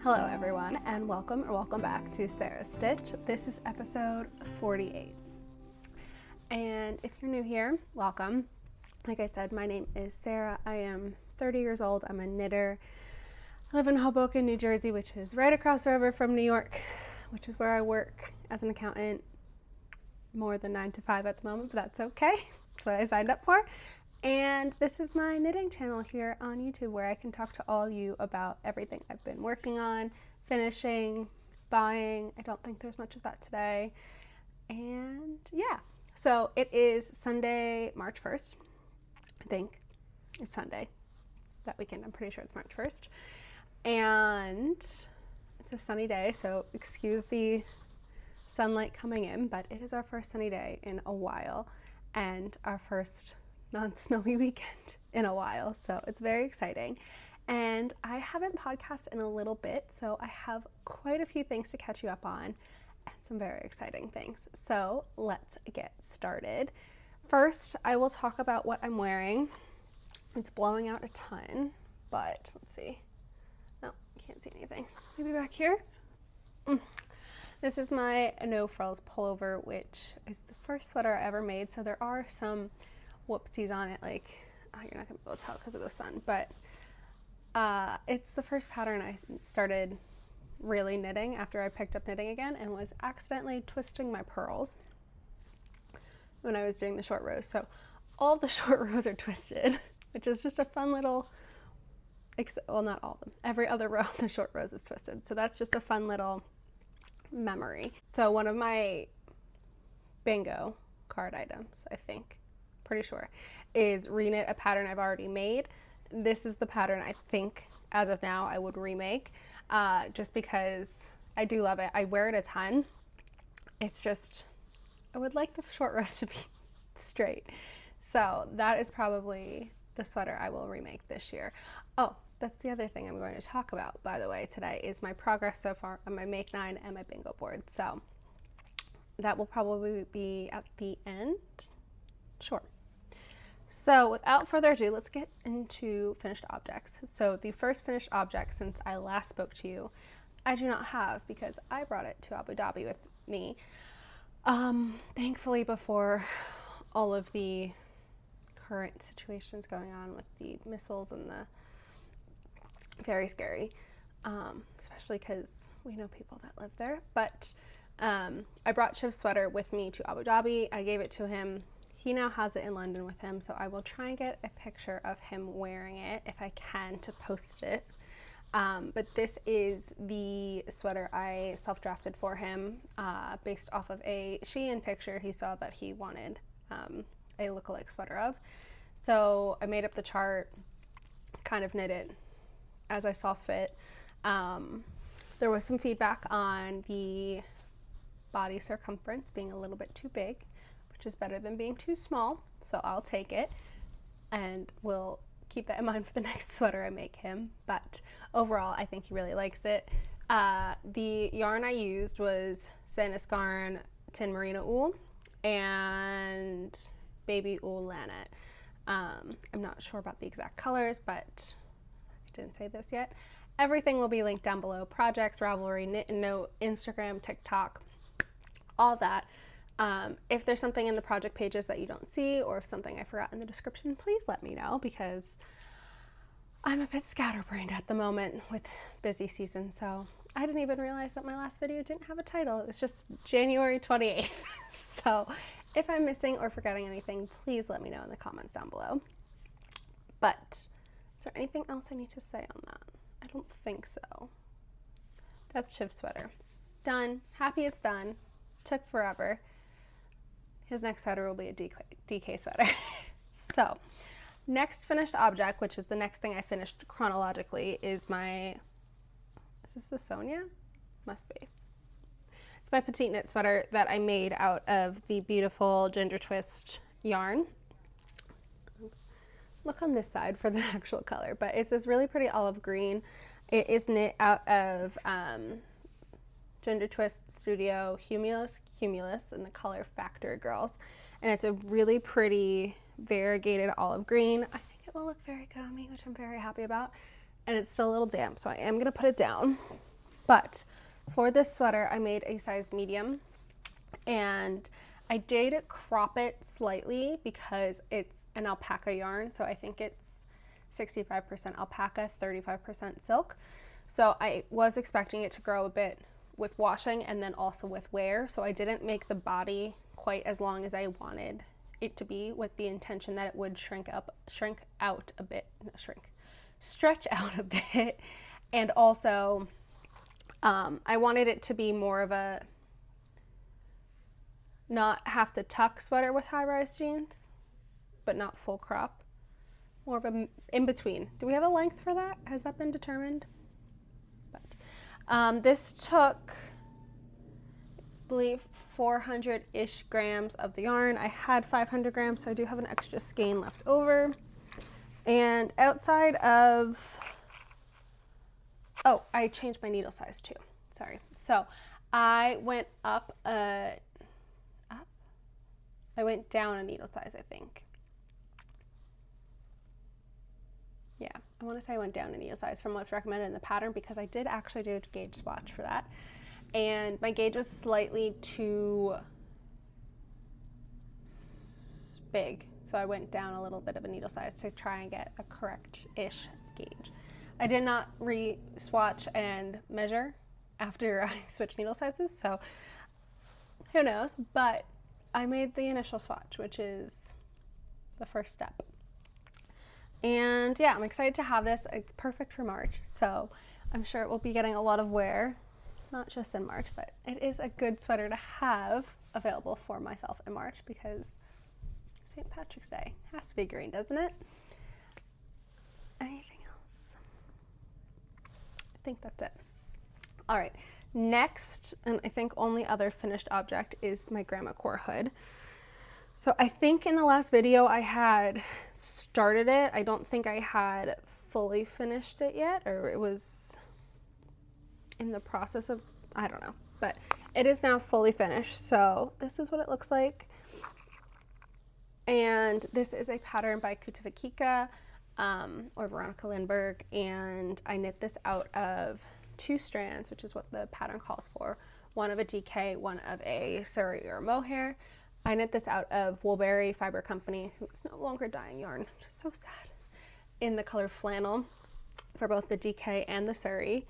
Hello everyone, and welcome back to Sarah's Stitch. This is episode 48. And if you're new here, welcome. Like I said, my name is Sarah. I am 30 years old. I'm a knitter. I live in Hoboken, New Jersey, which is right across the river from New York, which is where I work as an accountant more than 9 to 5 at the moment, but that's okay. That's what I signed up for. And this is my knitting channel here on YouTube, where I can talk to all of you about everything I've been working on, finishing, buying. I don't think there's much of that today. And yeah, so it is Sunday, March 1st. I think it's Sunday that weekend. I'm pretty sure it's March 1st. And it's a sunny day, so excuse the sunlight coming in, but it is our first sunny day in a while and our first non-snowy weekend in a while, so it's very exciting. And I haven't podcasted in a little bit, so I have quite a few things to catch you up on and some very exciting things. So let's get started. First, I will talk about what I'm wearing. It's blowing out a ton, but let's see. No, you can't see anything. Maybe back here. This is my no frills pullover, which is the first sweater I ever made, so there are some whoopsies on it, like you're not gonna be able to tell because of the sun, but it's the first pattern I started really knitting after I picked up knitting again and was accidentally twisting my purls when I was doing the short rows. So all of the short rows are twisted, which is just a fun little, well, not all of them, every other row of the short rows is twisted, so that's just a fun little memory. So one of my bingo card items, I think, pretty sure, is reknit a pattern I've already made. This is the pattern I think as of now I would remake, just because I do love it. I wear it a ton. It's just, I would like the short rows to be straight. So that is probably the sweater I will remake this year. Oh, that's the other thing I'm going to talk about, by the way, today, is my progress so far on my Make 9 and my bingo board. So that will probably be at the end. Sure. So without further ado, let's get into finished objects. So the first finished object since I last spoke to you, I do not have because I brought it to Abu Dhabi with me. Thankfully, before all of the current situations going on with the missiles and the very scary, especially because we know people that live there. But I brought Shiv's sweater with me to Abu Dhabi. I gave it to him. He now has it in London with him, so I will try and get a picture of him wearing it if I can to post it. But this is the sweater I self-drafted for him based off of a Shein picture he saw that he wanted a lookalike sweater of. So I made up the chart, kind of knit it as I saw fit. There was some feedback on the body circumference being a little bit too big, which is better than being too small, so I'll take it, and we'll keep that in mind for the next sweater I make him. But overall, I think he really likes it. The yarn I used was Sanascaran Tin Merino Wool and Baby Wool Lanet. I'm not sure about the exact colors, but I didn't say this yet. Everything will be linked down below. Projects, Ravelry, Knit and Note, Instagram, TikTok, all that. If there's something in the project pages that you don't see, or if something I forgot in the description, please let me know, because I'm a bit scatterbrained at the moment with busy season. So I didn't even realize that my last video didn't have a title. It was just January 28th. So if I'm missing or forgetting anything, please let me know in the comments down below. But is there anything else I need to say on that? I don't think so. That's Shiv's sweater. Done. Happy it's done. Took forever. His next sweater will be a DK sweater. So, next finished object, which is the next thing I finished chronologically, is my, is this the Sonia? Must be. It's my petite knit sweater that I made out of the beautiful Ginger Twist yarn. Look on this side for the actual color, but it's this really pretty olive green. It is knit out of Ginger Twist Studio Cumulus in the color Factory Girls, and it's a really pretty variegated olive green. I it will look very good on me, which I'm very happy about. And it's still a little damp, so I am gonna put it down. But for this sweater, I made a size medium, and I did crop it slightly because it's an alpaca yarn. So I think it's 65% alpaca, 35% silk. So I was expecting it to grow a bit with washing and then also with wear. So I didn't make the body quite as long as I wanted it to be, with the intention that it would stretch out a bit. And also, I wanted it to be more of a not have to tuck sweater with high-rise jeans, but not full crop. More of a in between. Do we have a length for that? Has that been determined? But this took, I believe, 400-ish grams of the yarn. I had 500 grams, so I do have an extra skein left over. And outside of, oh, I changed my needle size too. Sorry. So I went I went down a needle size, I think. Yeah, I want to say I went down a needle size from what's recommended in the pattern, because I did actually do a gauge swatch for that. And my gauge was slightly too big. So I went down a little bit of a needle size to try and get a correct-ish gauge. I did not re-swatch and measure after I switched needle sizes, so who knows, but I made the initial swatch, which is the first step. And yeah, I'm excited to have this. It's perfect for March, so I'm sure it will be getting a lot of wear, not just in March, but it is a good sweater to have available for myself in March, because St. Patrick's Day has to be green, doesn't it? Anything else? I think that's it. All right, next, and I think only other finished object, is my grandma core hood. So I think in the last video I had started it. I don't think I had fully finished it yet, or it was in the process of, I don't know, but it is now fully finished. So this is what it looks like. And this is a pattern by Kutivakika or Veronica Lindberg, and I knit this out of 2 strands, which is what the pattern calls for. One of a DK, one of a sari or mohair. I knit this out of Woolberry Fiber Company, who's no longer dyeing yarn, which is so sad, in the color flannel for both the DK and the sari.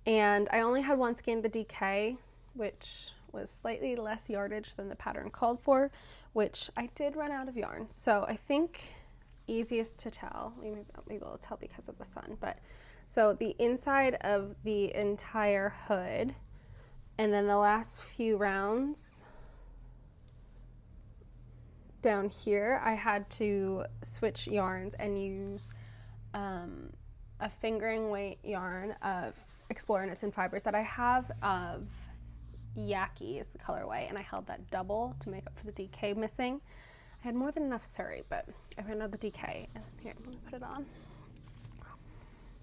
And I only had one skein of the DK, which was slightly less yardage than the pattern called for, which I did run out of yarn. So I think easiest to tell, you may not be able to tell because of the sun, but so the inside of the entire hood, and then the last few rounds down here, I had to switch yarns and use a fingering weight yarn of Explore Knits and Fibers that I have of Yaki is the colorway, and I held that double to make up for the DK missing. I had more than enough sari, but I ran out of the DK, and here, let me put it on.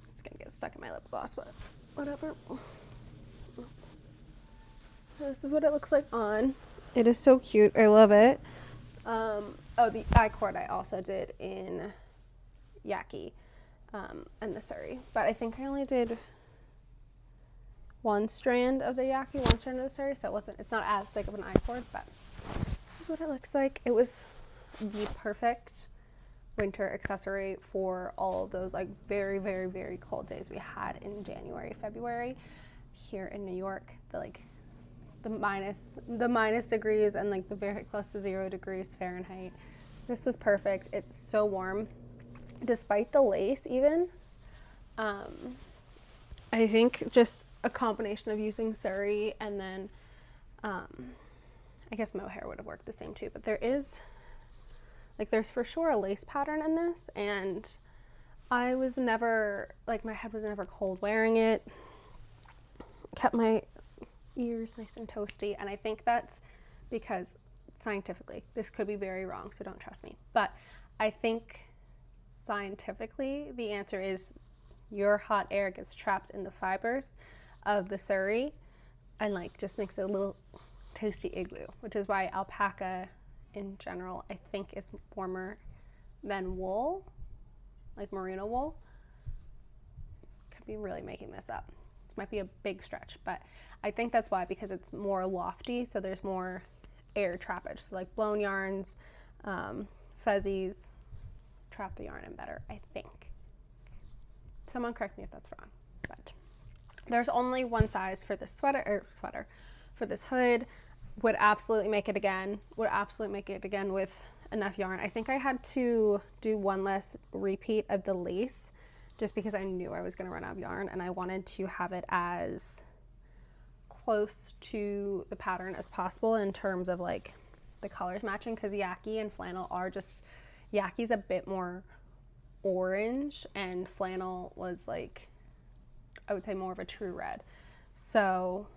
It's gonna get stuck in my lip gloss, but whatever. This is what it looks like on. It is so cute, I love it. Oh, the I-cord I also did in Yaki and the sari, but I think I only did one strand of the Yaki, one strand of the sari, so it's not as thick of an I-cord, but this is what it looks like. It was the perfect winter accessory for all of those like very, very, very cold days we had in January, February here in New York. The minus degrees and like the very close to 0 degrees Fahrenheit. This was perfect. It's so warm, despite the lace even. I think just a combination of using sari and then I guess mohair would have worked the same too, but there's for sure a lace pattern in this, and I was never, my head was never cold wearing it. Kept my ears nice and toasty, and I think that's because scientifically, this could be very wrong, so don't trust me, but I think scientifically the answer is your hot air gets trapped in the fibers of the sari and just makes it a little toasty igloo, which is why alpaca in general I think is warmer than wool, like merino wool. Could be really making this up. It's This might be a big stretch, but I think that's why, because it's more lofty, so there's more air trappage. So like blown yarns, fuzzies trap the yarn in better, I think. Someone correct me if that's wrong, but there's only one size for this sweater, for this hood. Would absolutely make it again, with enough yarn. I think I had to do one less repeat of the lace just because I knew I was going to run out of yarn, and I wanted to have it as close to the pattern as possible in terms of like the colors matching, because yaki and flannel are just, yaki's a bit more orange and flannel was like, I would say more of a true red. So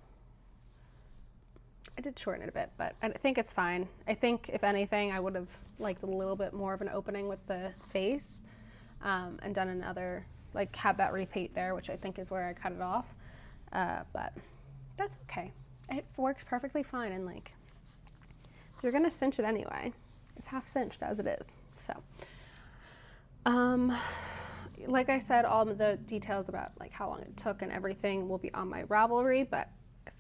I did shorten it a bit, but I think it's fine. I think if anything, I would have liked a little bit more of an opening with the face, and done another, like had that repeat there, which I think is where I cut it off. But that's okay. It works perfectly fine. And like, you're gonna cinch it anyway. It's half cinched as it is. So, like I said, all of the details about like how long it took and everything will be on my Ravelry, but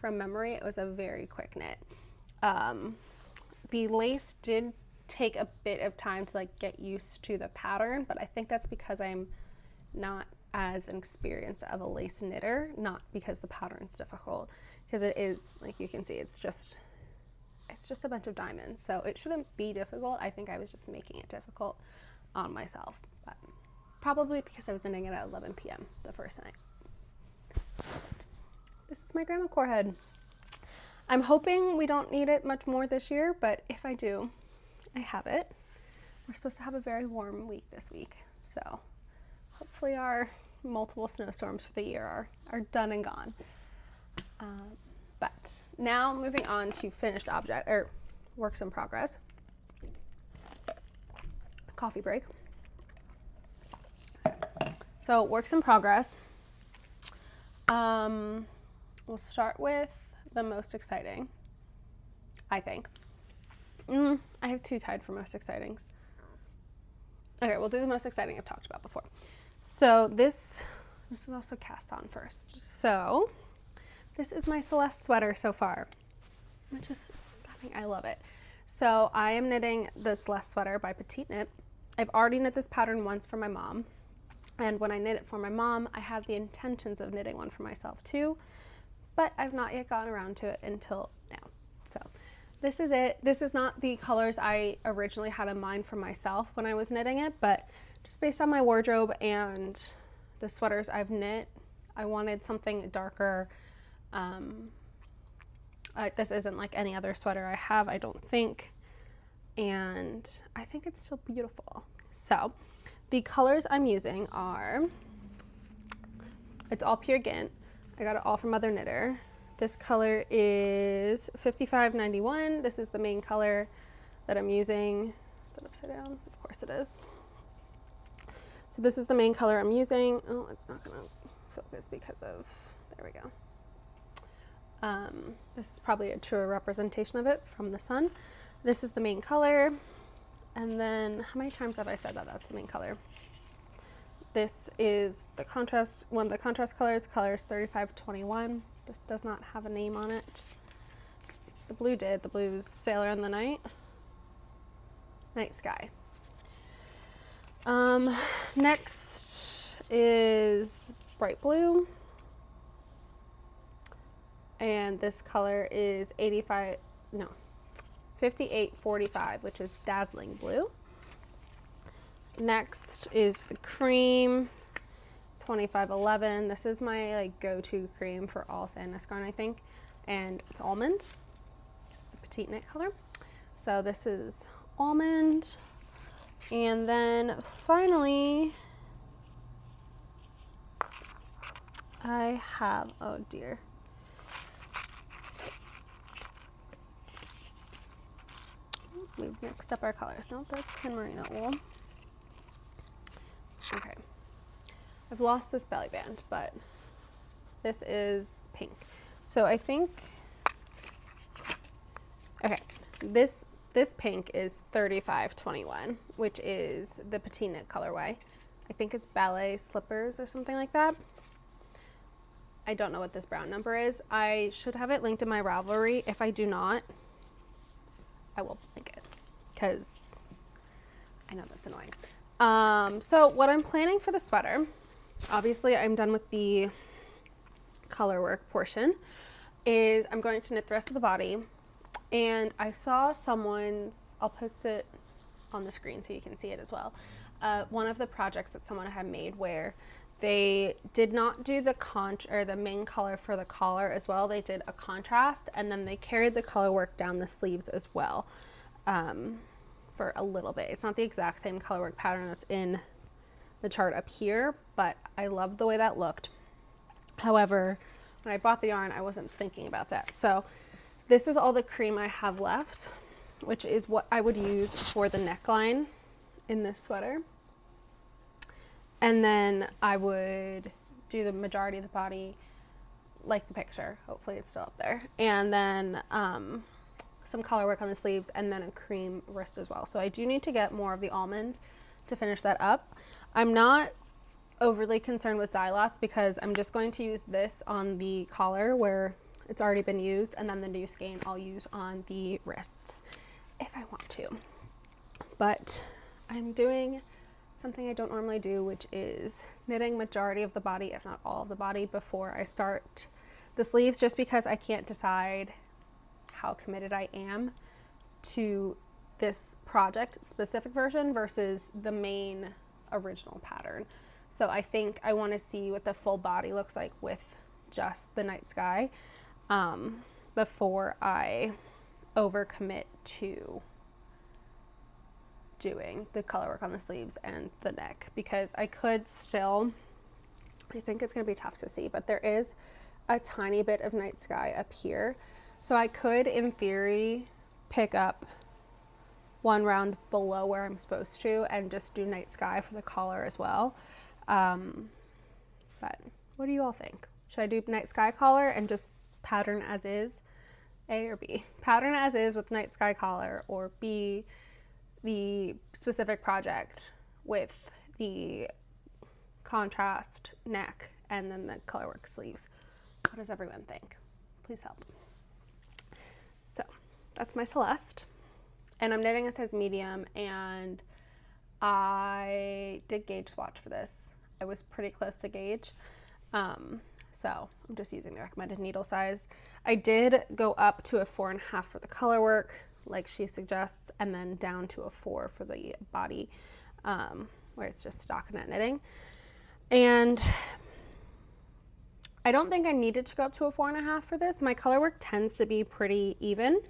from memory, it was a very quick knit. The lace did take a bit of time to like get used to the pattern, but I think that's because I'm not as experienced of a lace knitter, not because the pattern's difficult, because it is, like you can see, it's just a bunch of diamonds, so it shouldn't be difficult. I think I was just making it difficult on myself, but probably because I was knitting it at 11 p.m. the first night. This is my grandma core head. I'm hoping we don't need it much more this year, but if I do, I have it. We're supposed to have a very warm week this week, so hopefully our multiple snowstorms for the year are done and gone. But now moving on to finished object, or works in progress. Coffee break. So works in progress. We'll start with the most exciting, I think. I have two tied for most excitings. Okay, we'll do the most exciting I've talked about before. So this is also cast on first. So this is my Celeste sweater so far, which is stunning. I love it. So I am knitting the Celeste sweater by Petite Knit. I've already knit this pattern once for my mom. And when I knit it for my mom, I have the intentions of knitting one for myself too, but I've not yet gotten around to it until now. So this is it. This is not the colors I originally had in mind for myself when I was knitting it, but just based on my wardrobe and the sweaters I've knit, I wanted something darker. This isn't like any other sweater I have, I don't think, and I think it's still beautiful. So the colors I'm using are, it's all pure Gint. I got it all from Mother Knitter. This color is 5591. This is the main color that I'm using. Is it upside down? Of course it is. So this is the main color I'm using. Oh, it's not gonna focus because of, there we go. This is probably a truer representation of it from the sun. This is the main color. And then, how many times have I said that that's the main color? This is the contrast, one of the contrast colors, colors 3521. This does not have a name on it. The blue did. The blue's Sailor in the Night. Night Sky. Next is bright blue. And this color is 5845, which is dazzling blue. Next is the cream, 2511. This is my like go-to cream for all Sandnes yarn, I think, and it's almond. It's a Petite Knit color. So this is almond, and then finally I have, oh dear. We've mixed up our colors. Nope, that's tin merino wool. Okay. I've lost this belly band, but this is pink. So I think, okay, this pink is 3521, which is the Petite Knit colorway. I think it's ballet slippers or something like that. I don't know what this brown number is. I should have it linked in my Ravelry. If I do not, I will link it because I know that's annoying. So what I'm planning for the sweater, obviously I'm done with the color work portion, is I'm going to knit the rest of the body. And I saw someone's, I'll post it on the screen so you can see it as well. One of the projects that someone had made where they did not do the main color for the collar as well. They did a contrast, and then they carried the color work down the sleeves as well for a little bit. It's not the exact same color work pattern that's in the chart up here, but I loved the way that looked. However, when I bought the yarn, I wasn't thinking about that. So this is all the cream I have left, which is what I would use for the neckline in this sweater. And then I would do the majority of the body like the picture. Hopefully it's still up there. And then some color work on the sleeves, and then a cream wrist as well. So I do need to get more of the almond to finish that up. I'm not overly concerned with dye lots because I'm just going to use this on the collar where it's already been used, and then the new skein I'll use on the wrists if I want to. But I'm doing something I don't normally do, which is knitting majority of the body, if not all of the body, before I start the sleeves, just because I can't decide how committed I am to this project specific version versus the main original pattern. So I think I want to see what the full body looks like with just the night sky before I overcommit to doing the color work on the sleeves and the neck, because I could still, I think it's going to be tough to see, but there is a tiny bit of night sky up here. So I could, in theory, pick up one round below where I'm supposed to and just do night sky for the collar as well. But what do you all think? Should I do night sky collar and just pattern as is? A or B? Pattern as is with night sky collar, or B, the specific project with the contrast neck and then the colorwork sleeves. What does everyone think? Please help. So that's my Celeste, and I'm knitting a size medium, and I did gauge swatch for this. I was pretty close to gauge, so I'm just using the recommended needle size. I did go up to a 4.5 for the color work like she suggests, and then down to a 4 for the body, where it's just stockinette knitting. And I don't think I needed to go up to a 4.5 for this. My color work tends to be pretty even.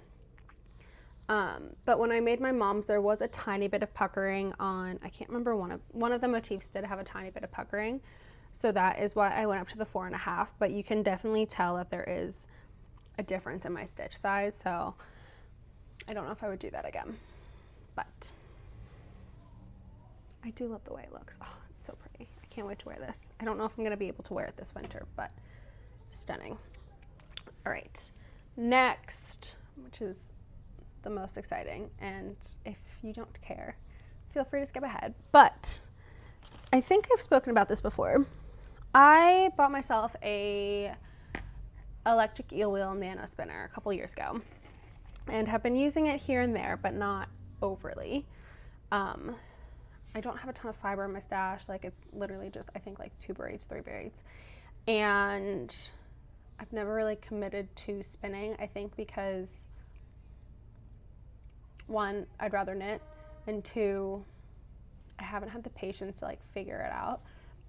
But when I made my mom's, there was a tiny bit of puckering on, I can't remember, one of the motifs did have a tiny bit of puckering. So that is why I went up to the 4.5, but you can definitely tell that there is a difference in my stitch size. So I don't know if I would do that again, but I do love the way it looks. Oh, it's so pretty. I can't wait to wear this. I don't know if I'm going to be able to wear it this winter, but stunning. All right, next, which is the most exciting, and if you don't care, feel free to skip ahead, but I think I've spoken about this before. I bought myself a electric eel wheel nano spinner a couple years ago and have been using it here and there, but not overly. I don't have a ton of fiber in my stash. Like, it's literally just, I think, like 2 braids, 3 braids. And I've never really committed to spinning, I think because 1, I'd rather knit, and 2, I haven't had the patience to like figure it out.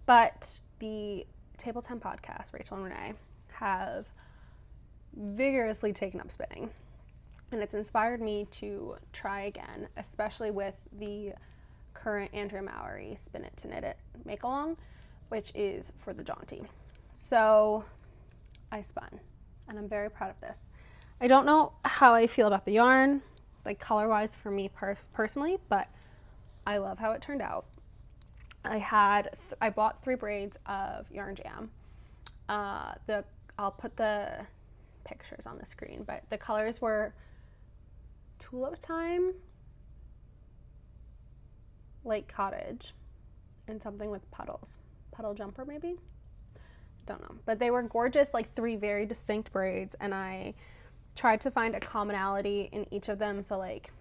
But the Table 10 podcast, Rachel and Renee, have vigorously taken up spinning. And it's inspired me to try again, especially with the current Andrea Mowry Spin It to Knit It make along, which is for the Jaunty. So I spun, and I'm very proud of this. I don't know how I feel about the yarn, like color-wise for me personally, but I love how it turned out. I bought 3 braids of Yarn Jam. I'll put the pictures on the screen, but the colors were Tulip Time, Lake Cottage, and something with puddles. Puddle Jumper maybe? don't know, but they were gorgeous, like 3 very distinct braids, and I tried to find a commonality in each of them. So like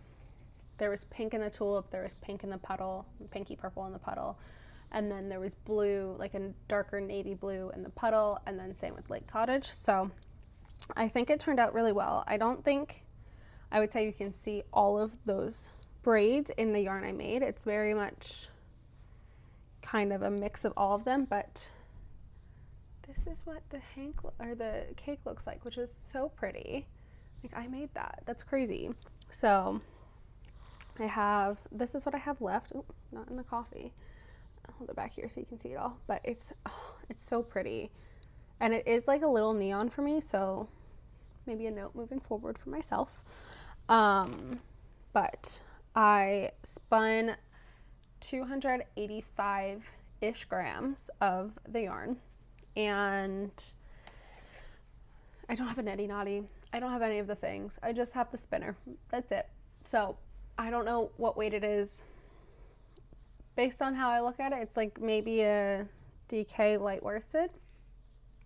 there was pink in the tulip, there was pink in the petal, pinky purple in the petal, and then there was blue, like a darker navy blue in the petal, and then same with Lake Cottage. So I think it turned out really well. I don't think I would say you can see all of those braids in the yarn I made. It's very much kind of a mix of all of them, but this is what the cake looks like, which is so pretty. Like, I made that. That's crazy. So this is what I have left. Ooh, not in the coffee. I'll hold it back here so you can see it all. But it's so pretty. And it is like a little neon for me, so maybe a note moving forward for myself. But I spun 285-ish grams of the yarn, and I don't have a nitty knotty. I don't have any of the things. I just have the spinner. That's it. So I don't know what weight it is. Based on how I look at it, it's like maybe a DK light worsted.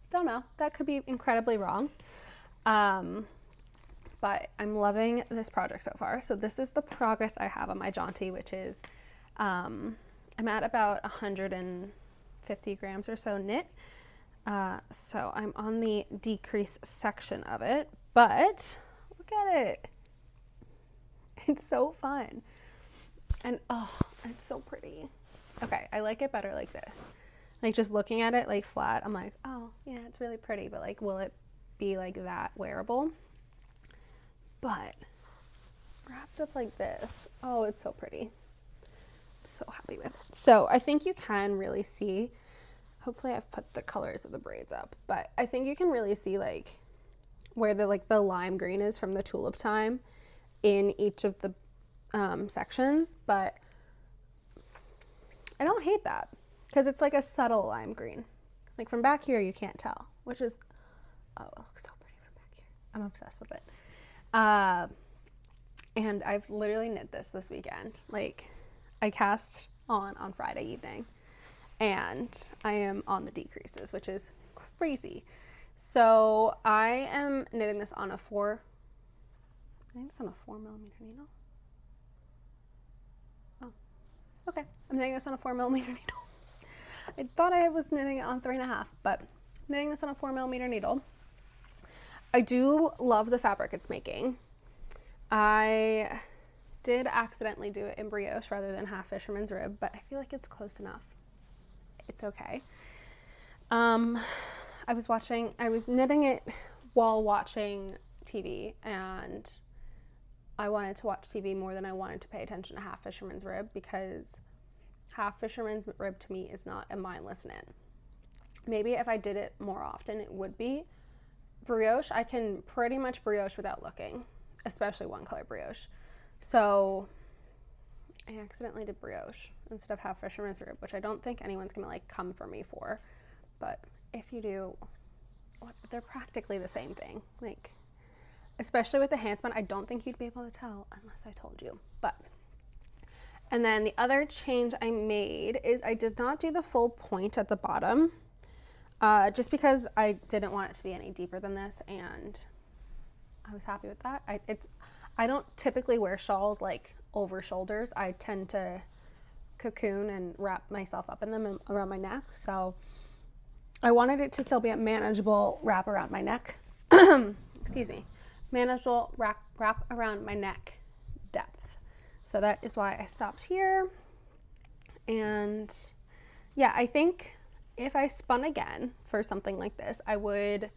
Don't know. That could be incredibly wrong. But I'm loving this project so far. So this is the progress I have on my jaunty, which is I'm at about 150 grams or so knit. So I'm on the decrease section of it, but look at it. It's so fun. And oh, it's so pretty. Okay, I like it better like this. Like just looking at it like flat, I'm like, oh yeah, it's really pretty, but like, will it be like that wearable? But wrapped up like this, oh, it's so pretty. I'm so happy with it. So I think you can really see, hopefully I've put the colors of the braids up, but I think you can really see like where the lime green is from the tulip time in each of the sections, but I don't hate that because it's like a subtle lime green. Like from back here you can't tell, which is, oh, it looks so pretty from back here. I'm obsessed with it. And I've literally knit this weekend. Like I cast on Friday evening, and I am on the decreases, which is crazy. So I am knitting this on a 4 millimeter needle. Oh, okay. I'm knitting this on a 4 millimeter needle. I thought I was knitting it on 3.5, but I'm knitting this on a 4 millimeter needle. I do love the fabric it's making. I did accidentally do it in brioche rather than half fisherman's rib, but I feel like it's close enough. It's okay. I was knitting it while watching TV, and I wanted to watch TV more than I wanted to pay attention to half fisherman's rib, because half fisherman's rib to me is not a mindless knit. Maybe if I did it more often, it would be. Brioche, I can pretty much brioche without looking, especially one color brioche. So I accidentally did brioche instead of half fisherman's rib, which I don't think anyone's gonna like come for me for, but if you do, they're practically the same thing. Like, especially with the handspun, I don't think you'd be able to tell unless I told you. But, and then the other change I made is I did not do the full point at the bottom, just because I didn't want it to be any deeper than this, and I was happy with that. I don't typically wear shawls like over shoulders. I tend to cocoon and wrap myself up in them around my neck, so I wanted it to still be a manageable wrap around my neck. Excuse me. Manageable wrap around my neck depth. So that is why I stopped here. And yeah, I think if I spun again for something like this, I would,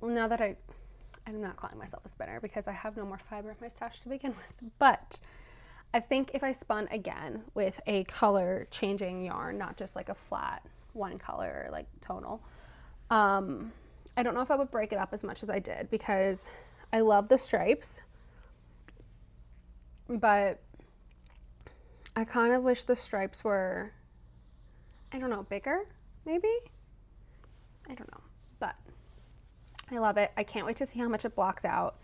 now that I'm not calling myself a spinner because I have no more fiber in my stash to begin with, but I think if I spun again with a color changing yarn, not just like a flat one color, like tonal, I don't know if I would break it up as much as I did, because I love the stripes, but I kind of wish the stripes were, I don't know, bigger, maybe? I don't know, but I love it. I can't wait to see how much it blocks out.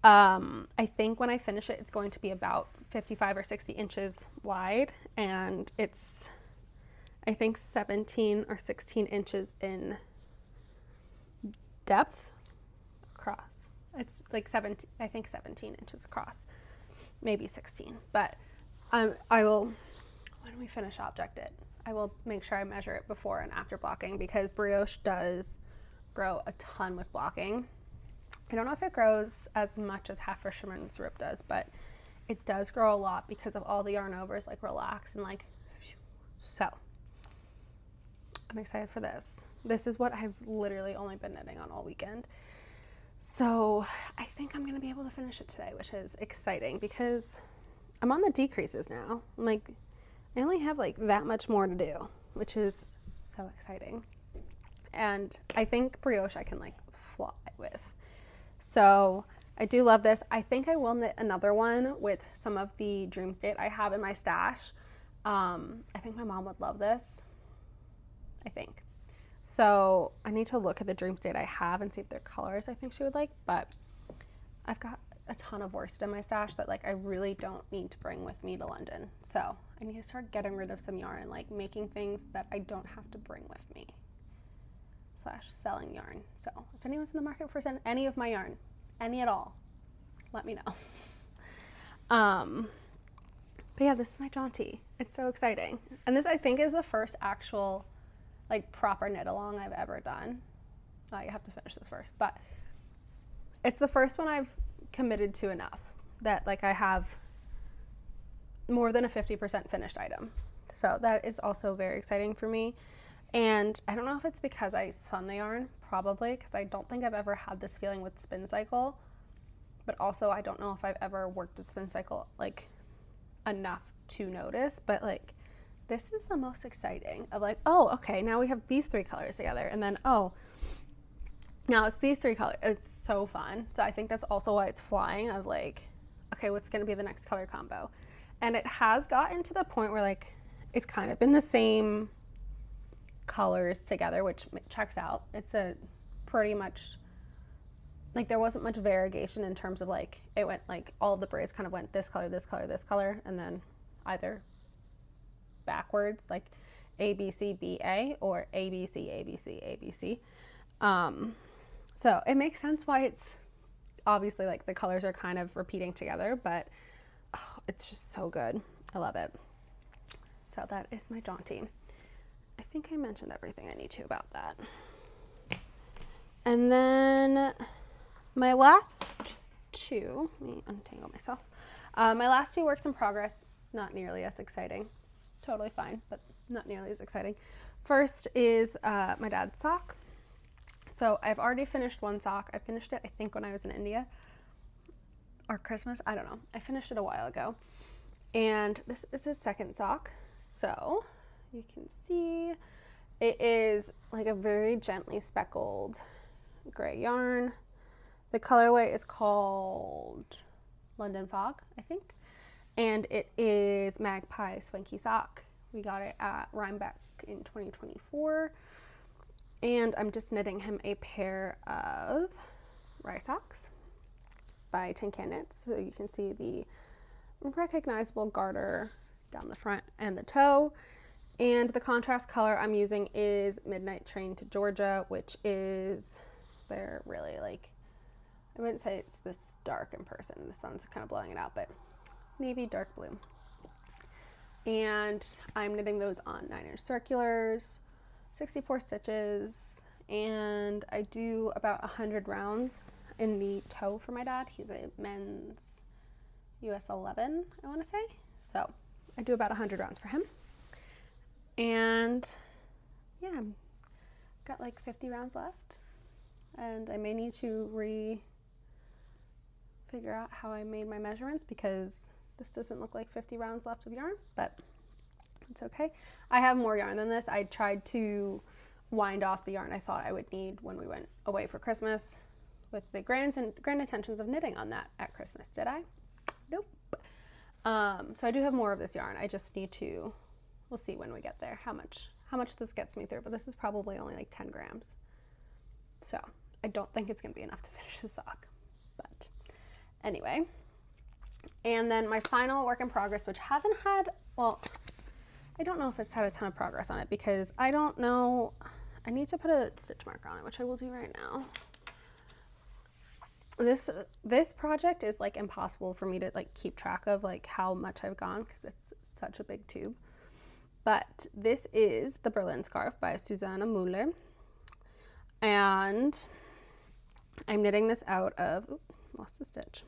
I think when I finish it, it's going to be about 55 or 60 inches wide, and it's I think 17 or 16 inches in depth across. It's like 17, I think 17 inches across, maybe 16. But I will, when we finish object it, I will make sure I measure it before and after blocking, because brioche does grow a ton with blocking. I don't know if it grows as much as half fisherman's rope does, but it does grow a lot because of all the yarn overs like relax and like, so I'm excited for this. This is what I've literally only been knitting on all weekend. So I think I'm gonna be able to finish it today, which is exciting because I'm on the decreases now. I'm like, I only have like that much more to do, which is so exciting. And I think brioche I can like fly with. So I do love this. I think I will knit another one with some of the Dream State I have in my stash. I think my mom would love this, I think. So I need to look at the Dream State I have and see if they're colors I think she would like, but I've got a ton of worsted in my stash that like I really don't need to bring with me to London. So I need to start getting rid of some yarn and like making things that I don't have to bring with me. / selling yarn. So if anyone's in the market for any of my yarn, any at all, let me know. But yeah, this is my jaunty. It's so exciting. And this I think is the first actual like proper knit along I've ever done. Oh, you have to finish this first, but it's the first one I've committed to enough that like I have more than a 50% finished item. So that is also very exciting for me. And I don't know if it's because I spun the yarn, probably, because I don't think I've ever had this feeling with Spin Cycle, but also I don't know if I've ever worked with Spin Cycle like enough to notice, but like this is the most exciting of like, oh, okay, now we have these 3 colors together, and then, oh, now it's these 3 colors. It's so fun. So I think that's also why it's flying of like, okay, what's going to be the next color combo? And it has gotten to the point where like it's kind of been the same colors together, which checks out. It's a pretty much like there wasn't much variegation in terms of like it went like all of the braids kind of went this color, this color, this color, and then either backwards like A B C B A or A B C A B C A B C. So it makes sense why it's obviously like the colors are kind of repeating together, but oh, it's just so good. I love it. So that is my jaunty. I think I mentioned everything I need to about that. And then my last 2, let me untangle myself. My last 2 works in progress, not nearly as exciting. Totally fine, but not nearly as exciting. First is my dad's sock. So I've already finished one sock. I finished it, I think, when I was in India or Christmas. I don't know. I finished it a while ago. And this is his second sock. So you can see it is like a very gently speckled gray yarn. The colorway is called London Fog, I think. And it is Magpie Swanky Sock. We got it at Rhinebeck in 2024. And I'm just knitting him a pair of Rye socks by Tin Can Knits. So you can see the recognizable garter down the front and the toe. And the contrast color I'm using is Midnight Train to Georgia, which is, they're really like, I wouldn't say it's this dark in person. The sun's kind of blowing it out, but navy dark blue. And I'm knitting those on 9-inch circulars, 64 stitches, and I do about 100 rounds in the toe for my dad. He's a men's US 11, I want to say. So I do about 100 rounds for him. And yeah, got like 50 rounds left, and I may need to figure out how I made my measurements because this doesn't look like 50 rounds left of yarn, but it's okay. I have more yarn than this. I tried to wind off the yarn I thought I would need when we went away for Christmas with the grand intentions of knitting on that at Christmas. Did I? Nope. So I do have more of this yarn. I just need to, we'll see when we get there how much this gets me through, but this is probably only like 10 grams. So I don't think it's gonna be enough to finish the sock, but anyway. And then my final work in progress, which hasn't had, well, I don't know if it's had a ton of progress on it because I don't know, I need to put a stitch mark on it, which I will do right now. This project is like impossible for me to like keep track of like how much I've gone because it's such a big tube. But this is the Berlin scarf by Susanne Müller, and I'm knitting this out of, oops, lost a stitch.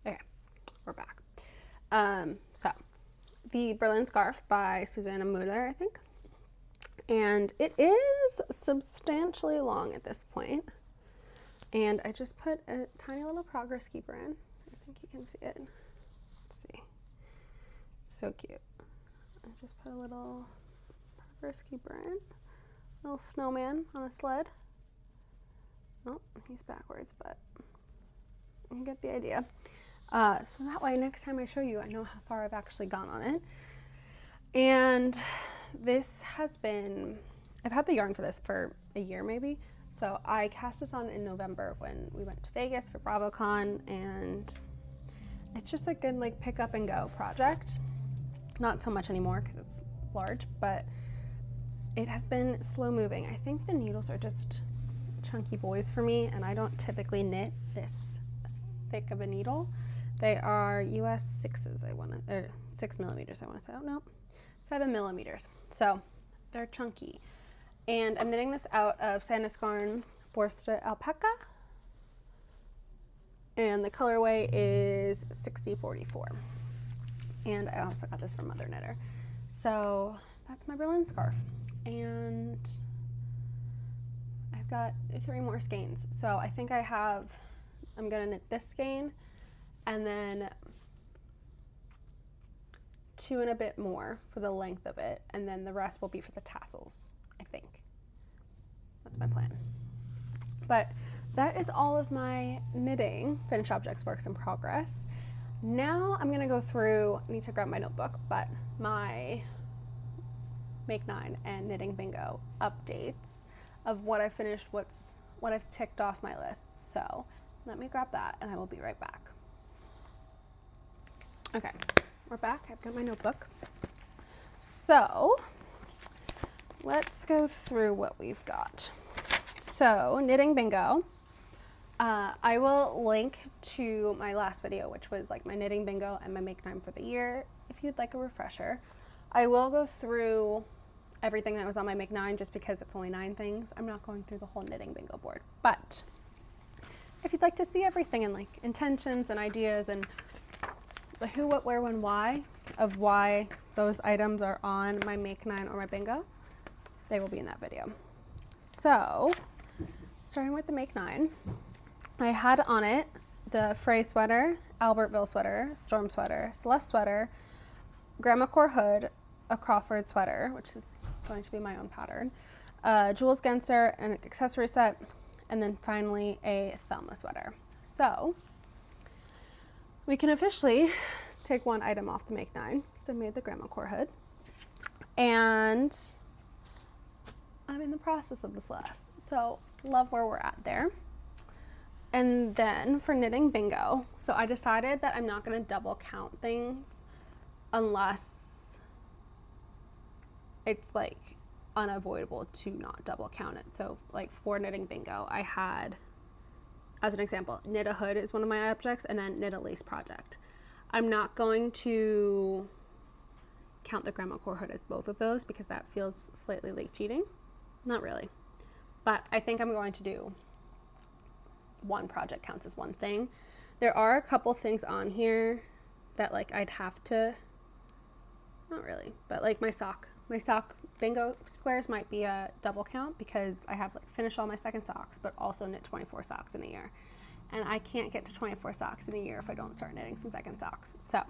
Okay, we're back. So the Berlin scarf by Susanne Müller, I think. And it is substantially long at this point. And I just put a tiny little progress keeper in. I think you can see it. Let's see. So cute. I just put a little progress keeper in. Little snowman on a sled. Oh, he's backwards, but you get the idea. So that way, next time I show you, I know how far I've actually gone on it. And this has been, I've had the yarn for this for a year maybe. So I cast this on in November when we went to Vegas for BravoCon, and it's just a good like pick up and go project. Not so much anymore because it's large, but it has been slow moving. I think the needles are just chunky boys for me, and I don't typically knit this thick of a needle. They are US 6s, or 6 millimeters, I want to say. Oh, no, 7 millimeters. So they're chunky. And I'm knitting this out of Sandnesgarn Borste Alpaca. And the colorway is 6044. And I also got this from Mother Knitter. So that's my Berlin scarf. And I've got 3 more skeins. So I think I'm gonna knit this skein and then 2 and a bit more for the length of it, and then the rest will be for the tassels, I think. That's my plan. But that is all of my knitting, finished objects, works in progress. Now I'm gonna go through, I need to grab my notebook, but my Make 9 and Knitting Bingo updates of what I finished, what I've ticked off my list. So let me grab that and I will be right back. Okay, we're back. I've got my notebook. So let's go through what we've got. So Knitting Bingo, I will link to my last video, which was like my Knitting Bingo and my Make 9 for the year, if you'd like a refresher. I will go through everything that was on my Make 9 just because it's only 9 things. I'm not going through the whole Knitting Bingo board. But if you'd like to see everything and like intentions and ideas and the who, what, where, when, why of why those items are on my Make 9 or my Bingo, they will be in that video. So starting with the Make 9, I had on it the Frey sweater, Albertville sweater, Storm sweater, Celeste sweater, Grandma Core hood, a Crawford sweater, which is going to be my own pattern, Jules Genser, an accessory set, and then finally a Thelma sweater. So we can officially take one item off the Make 9 because I made the Grandma Core hood, and I'm in the process of this last. So love where we're at there. And then for Knitting Bingo, so I decided that I'm not going to double count things unless it's like unavoidable to not double count it. So like for Knitting Bingo, I had, as an example, knit a hood is one of my objects, and then knit a lace project. I'm not going to count the Grandma Core hood as both of those because that feels slightly like cheating. Not really, but I think I'm going to do one project counts as one thing. There are a couple things on here that like I'd have to, not really, but like my sock bingo squares might be a double count because I have like finished all my second socks but also knit 24 socks in a year, and I can't get to 24 socks in a year if I don't start knitting some second socks. So,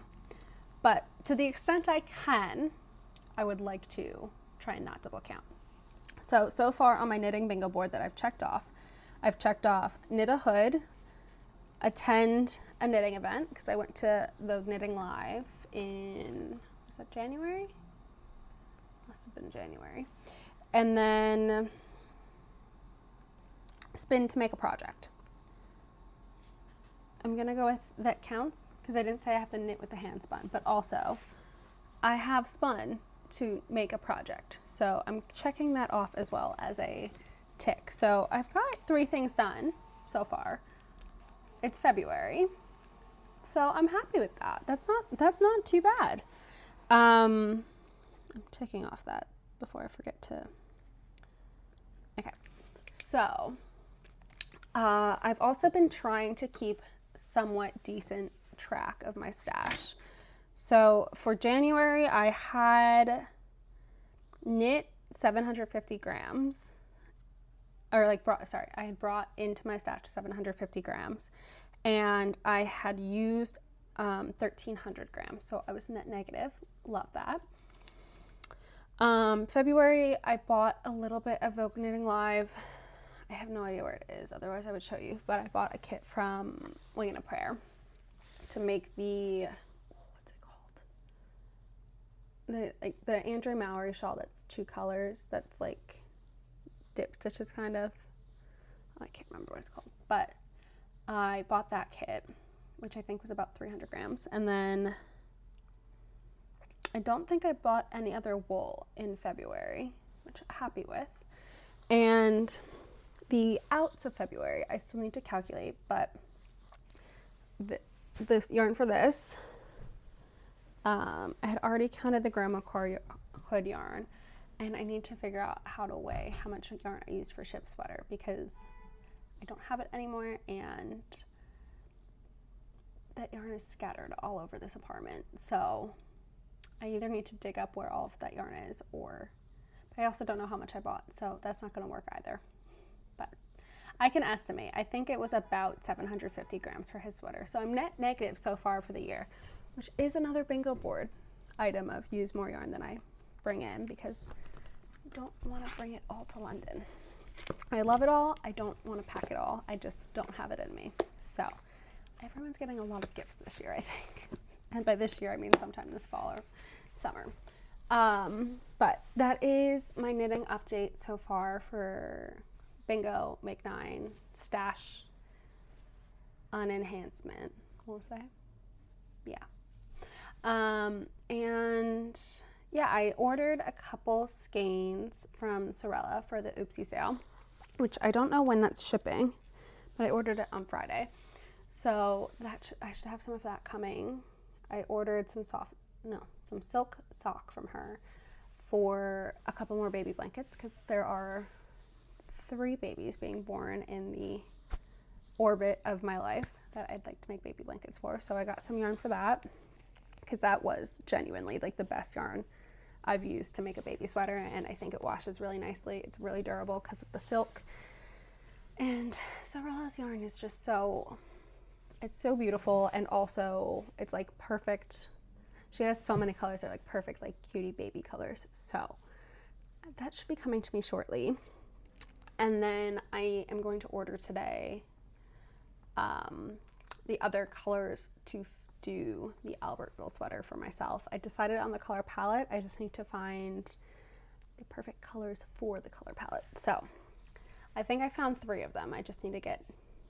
but to the extent I can, I would like to try and not double count. So far on my Knitting Bingo board that I've checked off knit a hood, attend a knitting event because I went to the Knitting Live in, was that January? must have been January. And then spin to make a project. I'm gonna go with that counts because I didn't say I have to knit with the hand spun, but also I have spun to make a project. So I'm checking that off as well as a tick. So I've got 3 things done so far. It's February, so I'm happy with that. That's not too bad. I'm ticking off that before I forget to. Okay, so I've also been trying to keep somewhat decent track of my stash. So for January, I had knit 750 grams, or like I had brought into my stash 750 grams, and I had used 1,300 grams. So I was net negative. Love that. February, I bought a little bit of Vogue Knitting Live. I have no idea where it is, otherwise I would show you, but I bought a kit from Wing and a Prayer to make the, what's it called? The Andre Mallory shawl that's 2 colors, that's like dip stitches kind of. I can't remember what it's called, but I bought that kit, which I think was about 300 grams. And then I don't think I bought any other wool in February, which I'm happy with. And the outs of February, I still need to calculate, but this yarn for this, I had already counted the grandma core hood yarn, and I need to figure out how to weigh how much yarn I used for ship sweater because I don't have it anymore, and that yarn is scattered all over this apartment. So I either need to dig up where all of that yarn is, but I also don't know how much I bought, so that's not going to work either. But I can estimate. I think it was about 750 grams for his sweater. So I'm net negative so far for the year, which is another bingo board item of use more yarn than I bring in because I don't want to bring it all to London. I love it all. I don't want to pack it all. I just don't have it in me. So everyone's getting a lot of gifts this year, I think. And by this year, I mean sometime this fall or summer. But that is my knitting update so far for bingo, make 9, stash, unenhancement. What was that? Yeah. And yeah, I ordered a couple skeins from Sorella for the Oopsie sale, which I don't know when that's shipping, but I ordered it on Friday. So that I should have some of that coming. I ordered some silk sock from her for a couple more baby blankets because there are 3 babies being born in the orbit of my life that I'd like to make baby blankets for. So I got some yarn for that because that was genuinely like the best yarn I've used to make a baby sweater, and I think it washes really nicely. It's really durable because of the silk. And Sorella's yarn is just it's so beautiful, and also it's like perfect. She has so many colors. They're like perfect, like cutie baby colors. So that should be coming to me shortly. And then I am going to order today the other colors to do the Albertville sweater for myself. I decided on the color palette. I just need to find the perfect colors for the color palette. So I think I found 3 of them. I just need to get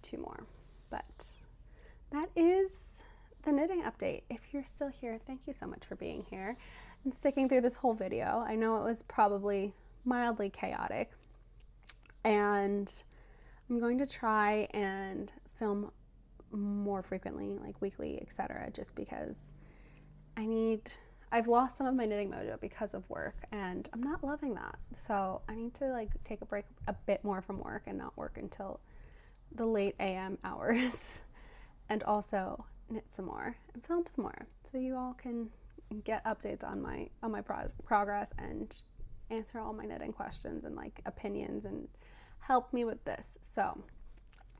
2 more. But that is the knitting update. If you're still here, thank you so much for being here and sticking through this whole video. I know it was probably mildly chaotic, and I'm going to try and film more frequently, like weekly, etc., just because I've lost some of my knitting mojo because of work, and I'm not loving that. So I need to like take a break a bit more from work and not work until the late AM hours and also knit some more and film some more so you all can get updates on my progress and answer all my knitting questions and like opinions and help me with this. So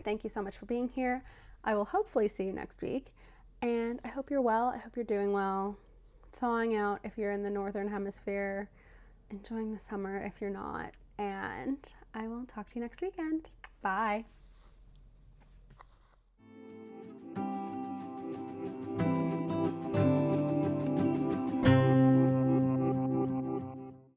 thank you so much for being here. I will hopefully see you next week, and I hope you're well. I hope you're doing well, thawing out if you're in the northern hemisphere, enjoying the summer if you're not, and I will talk to you next weekend. Bye.